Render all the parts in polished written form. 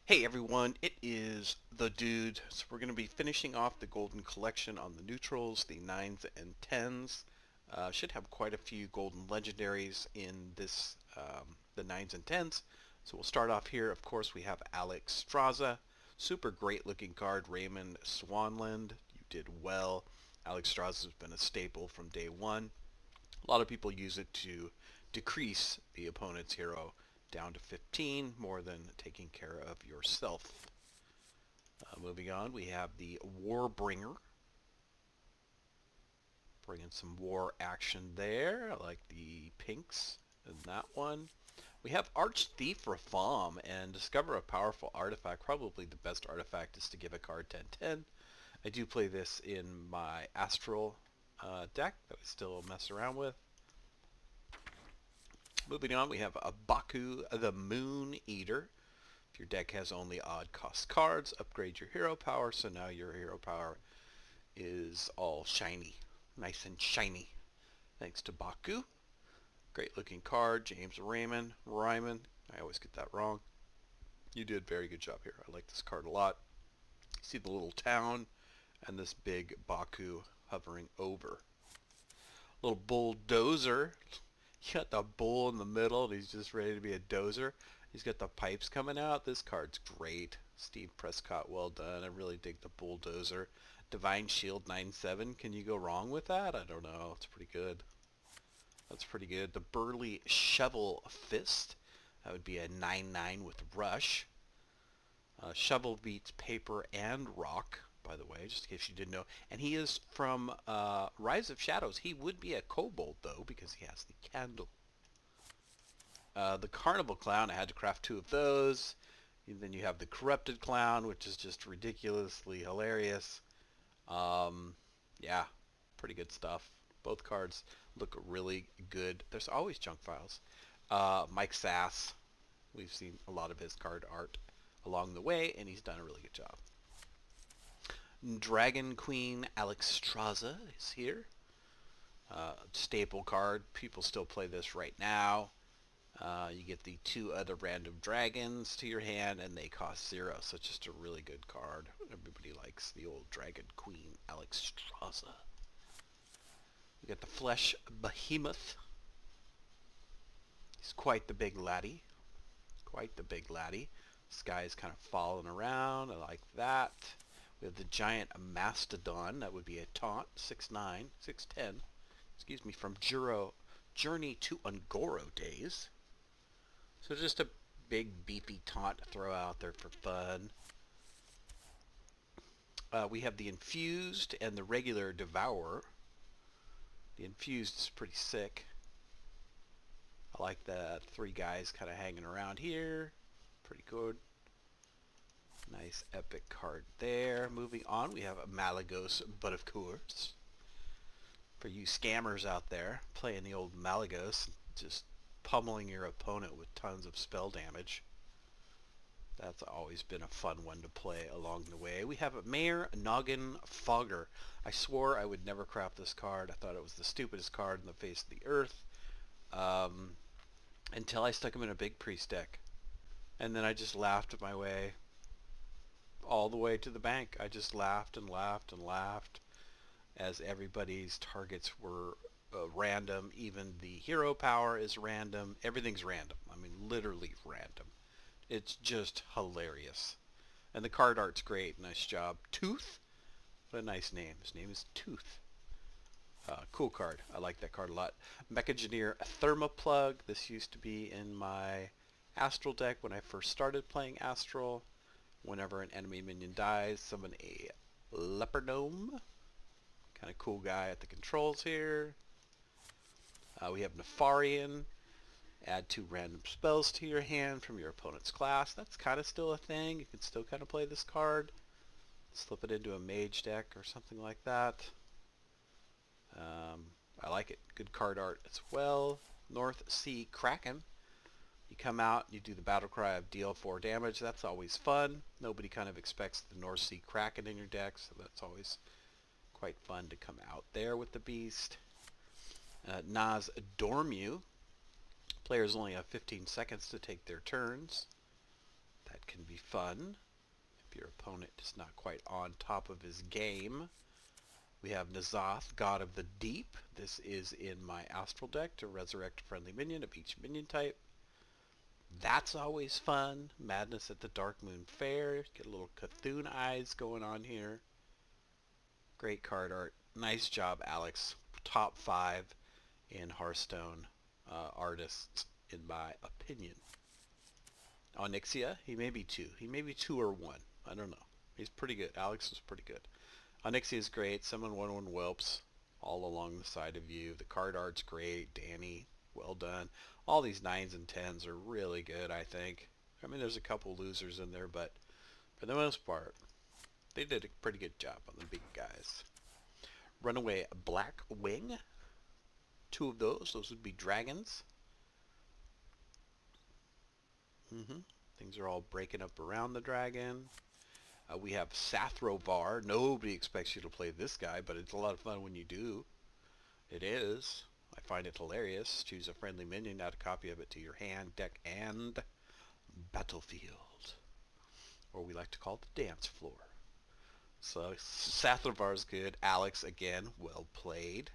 Hey everyone, it is the dude. So we're going to be finishing off the golden collection on the neutrals, the 9s and 10s. Should have quite a few golden legendaries in this, the 9s and 10s. So we'll start off here. Of course, we have Alex Straza. Super great looking card. Raymond Swanland, you did well. Alex Straza has been a staple from day one. A lot of people use it to decrease the opponent's hero down to 15, more than taking care of yourself. Moving on, we have the Warbringer. Bringing some war action there. I like the pinks in that one. We have Archthief Ravam and discover a powerful artifact. Probably the best artifact is to give a card 10/10. I do play this in my Astral deck that I still mess around with. Moving on, we have a Baku the Moon Eater. If your deck has only odd cost cards, upgrade your hero power, so now your hero power is all shiny. Nice and shiny. Thanks to Baku. Great looking card. James Ryman. I always get that wrong. You did a very good job here. I like this card a lot. You see the little town and this big Baku hovering over. Little bulldozer. You got the bull in the middle and he's just ready to be a dozer. He's got the pipes coming out. This card's great. Steve Prescott, well done. I really dig the bulldozer. Divine Shield 9/7. Can you go wrong with that? I don't know. It's pretty good. That's pretty good. The Burly Shovel Fist. That would be a 9/9 with Rush. Shovel beats paper and rock, by the way, just in case you didn't know. And he is from Rise of Shadows. He would be a kobold, though, because he has the candle. The Carnival Clown, I had to craft 2 of those. And then you have the Corrupted Clown, which is just ridiculously hilarious. Yeah, pretty good stuff. Both cards look really good. There's always junk files. Mike Sass, we've seen a lot of his card art along the way, and he's done a really good job. Dragon Queen Alex Straza is here. Staple card. People still play this right now. You get the 2 other random dragons to your hand, and they cost 0. So it's just a really good card. Everybody likes the old Dragon Queen Alex Straza. We got the Flesh Behemoth. He's quite the big laddie. Quite the big laddie. This guy is kind of falling around. I like that. We have the Giant Mastodon. That would be a taunt. 6'9", 6'10". Excuse me, from Journey to Ungoro days. So just a big beefy taunt to throw out there for fun. We have the Infused and the regular Devourer. The Infused is pretty sick. I like the 3 guys kind of hanging around here. Pretty good. Nice epic card there. Moving on, we have a Malagos, but of course, for you scammers out there playing the old Malagos, just pummeling your opponent with tons of spell damage. That's always been a fun one to play along the way. We have a Mayor Noggin Fogger. I swore I would never craft this card. I thought it was the stupidest card in the face of the earth. Until I stuck him in a big priest deck. And then I just laughed my way all the way to the bank. I just laughed and laughed and laughed as everybody's targets were random. Even the hero power is random. Everything's random. I mean, literally random. It's just hilarious. And the card art's great. Nice job. Tooth? What a nice name. His name is Tooth. Cool card. I like that card a lot. Mechagineer Thermoplug. This used to be in my Astral deck when I first started playing Astral. Whenever an enemy minion dies, summon a Leopardome. Kind of cool guy at the controls here. We have Nefarian. Add 2 random spells to your hand from your opponent's class. That's kind of still a thing. You can still kind of play this card. Slip it into a mage deck or something like that. I like it. Good card art as well. North Sea Kraken. You come out, you do the battle cry of deal 4 damage. That's always fun. Nobody kind of expects the North Sea Kraken in your deck, so that's always quite fun to come out there with the beast. Naz Dormu. Players only have 15 seconds to take their turns. That can be be fun if your opponent is not quite on top of his game. We have N'Zoth, God of the Deep. This is in my Astral deck to resurrect a friendly minion of each minion type. That's always fun. Madness at the Dark Moon Fair. Get a little Cthulhu eyes going on here. Great card art. Nice job, Alex. Top 5 in Hearthstone artists, in my opinion. Onyxia, he may be 2. He may be 2 or 1. I don't know. He's pretty good. Alex is pretty good. Onyxia is great. Summon 1/1 whelps all along the side of you. The card art's great. Danny, well done. All these 9s and 10s are really good, I think. I mean, there's a couple losers in there, but for the most part, they did a pretty good job on the big guys. Runaway Black Wing. 2 of those. Those would be dragons. Things are all breaking up around the dragon. We have Sathrovar. Nobody expects you to play this guy, but it's a lot of fun when you do. It is. I find it hilarious. Choose a friendly minion, add a copy of it to your hand, deck, and battlefield. Or we like to call it the dance floor. So Sathrovar is good. Alex, again, well played.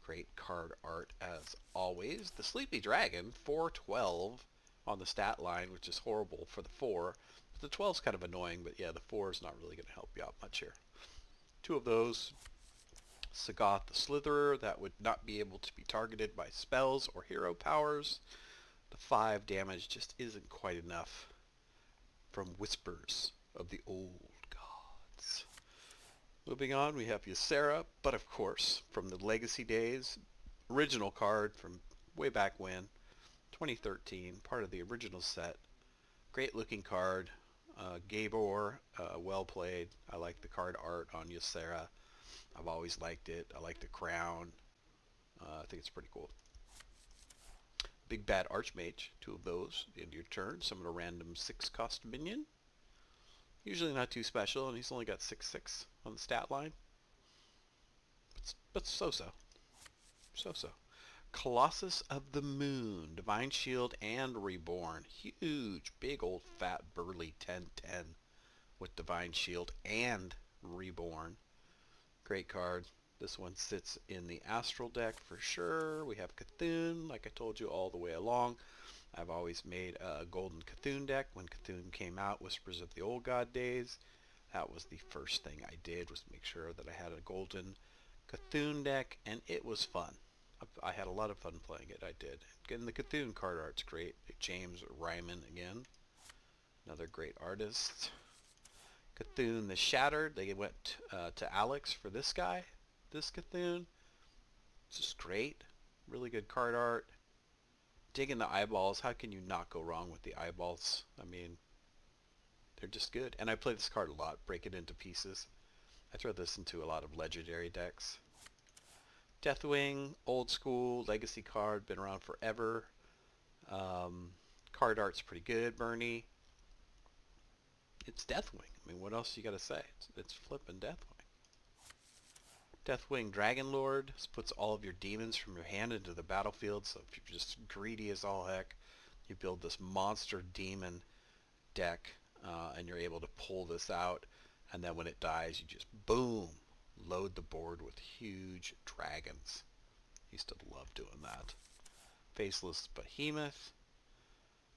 Great card art as always. The Sleepy Dragon, 412 on the stat line, which is horrible for the 4. The 12 is kind of annoying, but yeah, the 4 is not really going to help you out much here. 2 of those. Sagoth the Slitherer, that would not be able to be targeted by spells or hero powers. The 5 damage just isn't quite enough from Whispers of the Old Gods. Moving on, we have Ysera, but of course, from the Legacy days, original card from way back when, 2013, part of the original set. Great looking card. Gabor, well played. I like the card art on Ysera. I've always liked it. I like the crown. I think it's pretty cool. Big Bad Archmage, 2 of those. End of your turn. Summon a random 6-cost minion. Usually not too special, and he's only got 6/6 on the stat line. But so-so. So-so. Colossus of the Moon, Divine Shield and Reborn. Huge, big old fat burly 10/10 with Divine Shield and Reborn. Great card. This one sits in the Astral deck for sure. We have Cthulhu, like I told you all the way along. I've always made a golden Cthulhu deck. When Cthulhu came out, Whispers of the Old God days, that was the first thing I did, was make sure that I had a golden Cthulhu deck, and it was fun. I had a lot of fun playing it. I did. And the Cthulhu card art's great. James Ryman again, another great artist. Cthulhu the Shattered. They went to Alex for this guy, this Cthulhu. It's just great. Really good card art. Digging the eyeballs. How can you not go wrong with the eyeballs? I mean, they're just good. And I play this card a lot. Break it into pieces. I throw this into a lot of legendary decks. Deathwing, old school, legacy card, been around forever. Card art's pretty good, Bernie. It's Deathwing. I mean, what else you gotta say? It's flipping Deathwing. Deathwing Dragon Lord. This puts all of your demons from your hand into the battlefield, so if you're just greedy as all heck, you build this monster demon deck, and you're able to pull this out, and then when it dies, you just, boom, load the board with huge dragons. Used to love doing that. Faceless Behemoth.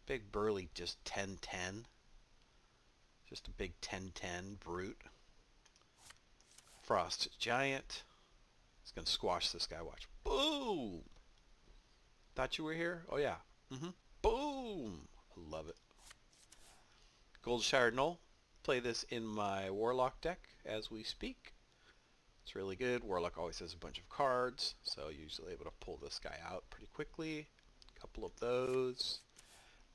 Big burly, just 10/10. Just a big 10/10 brute. Frost Giant. It's going to squash this guy. Watch. Boom! Thought you were here? Oh, yeah. Boom! I love it. Goldshire Knoll. Play this in my Warlock deck as we speak. It's really good. Warlock always has a bunch of cards, so usually able to pull this guy out pretty quickly. A couple of those.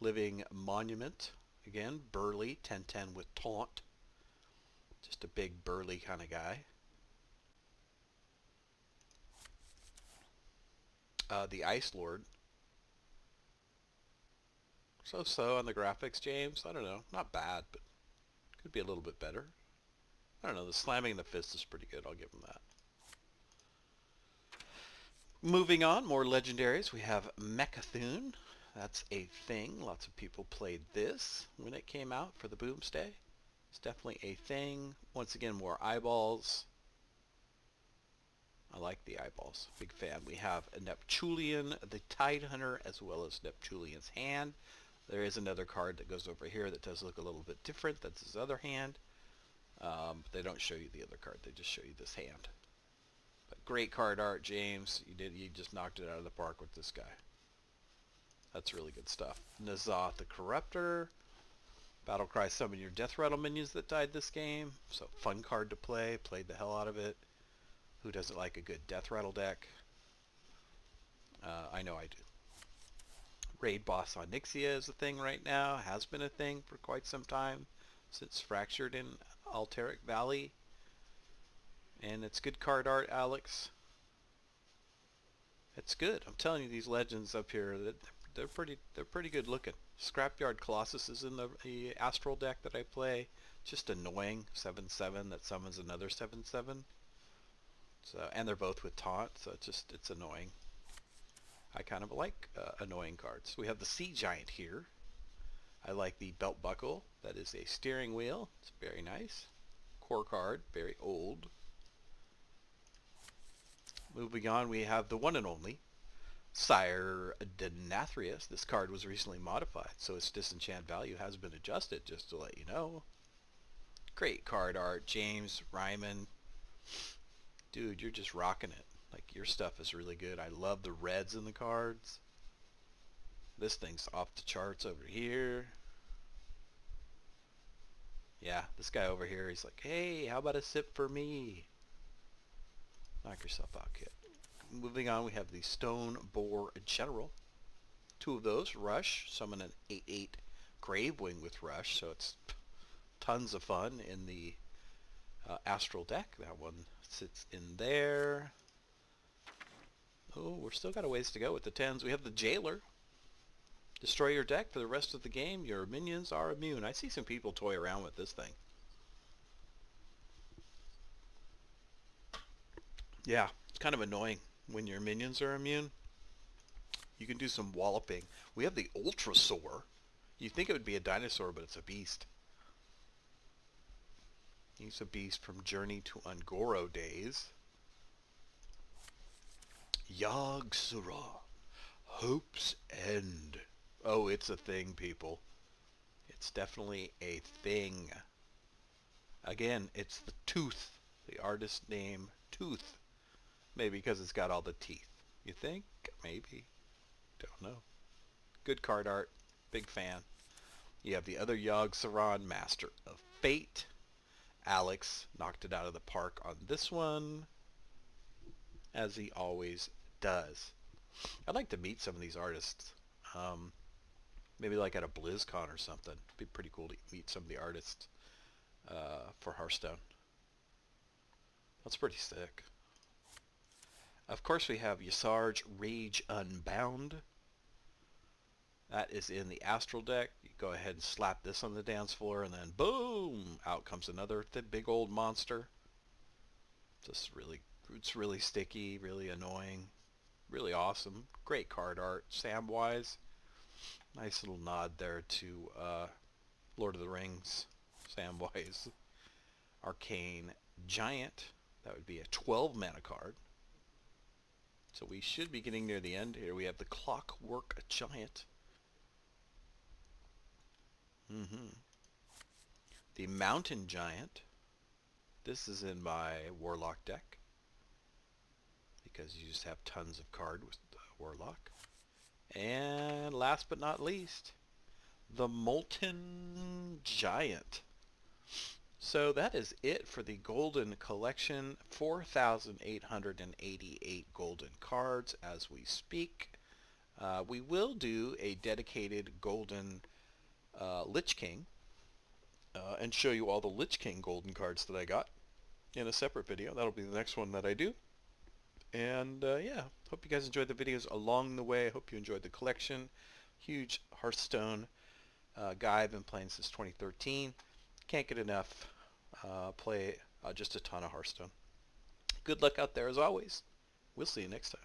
Living Monument. Again, burly, 10/10 with taunt. Just a big burly kind of guy. The Ice Lord. So-so on the graphics, James. I don't know. Not bad, but could be a little bit better. I don't know. The slamming the fist is pretty good. I'll give him that. Moving on, more legendaries. We have Mecha'thun. That's a thing. Lots of people played this when it came out for the Boomstay. It's definitely a thing. Once again, more eyeballs. I like the eyeballs. Big fan. We have a Neptulian, the Tide Hunter, as well as Neptulian's hand. There is another card that goes over here that does look a little bit different. That's his other hand. They don't show you the other card. They just show you this hand. But great card art, James. You just knocked it out of the park with this guy. That's really good stuff. N'Zoth the Corruptor. Battlecry, summon your Death Rattle minions that died this game. So fun card to play. Played the hell out of it. Who doesn't like a good Death Rattle deck? I know I do. Raid Boss Onyxia is a thing right now. Has been a thing for quite some time. Since Fractured in Alteric Valley. And it's good card art, Alex. It's good. I'm telling you, these legends up here, they're pretty good looking. Scrapyard Colossus is in the Astral deck that I play. Just annoying. 7/7 that summons another 7/7. So, and they're both with taunt, so it's annoying. I kind of like annoying cards. We have the Sea Giant here. I like the Belt Buckle. That is a steering wheel. It's very nice. Core card, very old. Moving on, we have the one and only Sire Denathrius. This card was recently modified, so its disenchant value has been adjusted, just to let you know. Great card art, James, Ryman. Dude, you're just rocking it. Like, your stuff is really good. I love the reds in the cards. This thing's off the charts over here. Yeah, this guy over here, he's like, hey, how about a sip for me? Knock yourself out, kid. Moving on, we have the Stone Boar General. Two of those. Rush. Summon an 8/8 Gravewing with Rush, so it's tons of fun in the Astral deck. That one sits in there. Oh, we're still got a ways to go with the 10s. We have the Jailer. Destroy your deck for the rest of the game. Your minions are immune. I see some people toy around with this thing. Yeah, it's kind of annoying when your minions are immune. You can do some walloping. We have the Ultrasaur. You think it would be a dinosaur, but it's a beast. He's a beast from Journey to Ungoro days. Yogg-Saron. Hope's End. Oh, it's a thing, people. It's definitely a thing. Again, it's the Tooth. The artist name Tooth. Maybe because it's got all the teeth. You think? Maybe. Don't know. Good card art. Big fan. You have the other Yogg-Saron, Master of Fate. Alex knocked it out of the park on this one, as he always does. I'd like to meet some of these artists. Maybe like at a BlizzCon or something. It'd be pretty cool to meet some of the artists for Hearthstone. That's pretty sick. Of course, we have Yasarj Rage Unbound. That is in the Astral deck. You go ahead and slap this on the dance floor, and then boom! Out comes another big old monster. Just really, it's really sticky, really annoying, really awesome. Great card art, Samwise. Nice little nod there to Lord of the Rings, Samwise. Arcane Giant. That would be a 12 mana card. So we should be getting near the end here. We have the Clockwork Giant. The Mountain Giant. This is in my Warlock deck, because you just have tons of card with Warlock. And last but not least, the Molten Giant. So that is it for the Golden Collection. 4,888 golden cards as we speak. We will do a dedicated Golden Lich King and show you all the Lich King golden cards that I got in a separate video. That'll be the next one that I do. And yeah, hope you guys enjoyed the videos along the way. I hope you enjoyed the collection. Huge Hearthstone guy. I've been playing since 2013. Can't get enough. Play just a ton of Hearthstone. Good luck out there as always. We'll see you next time.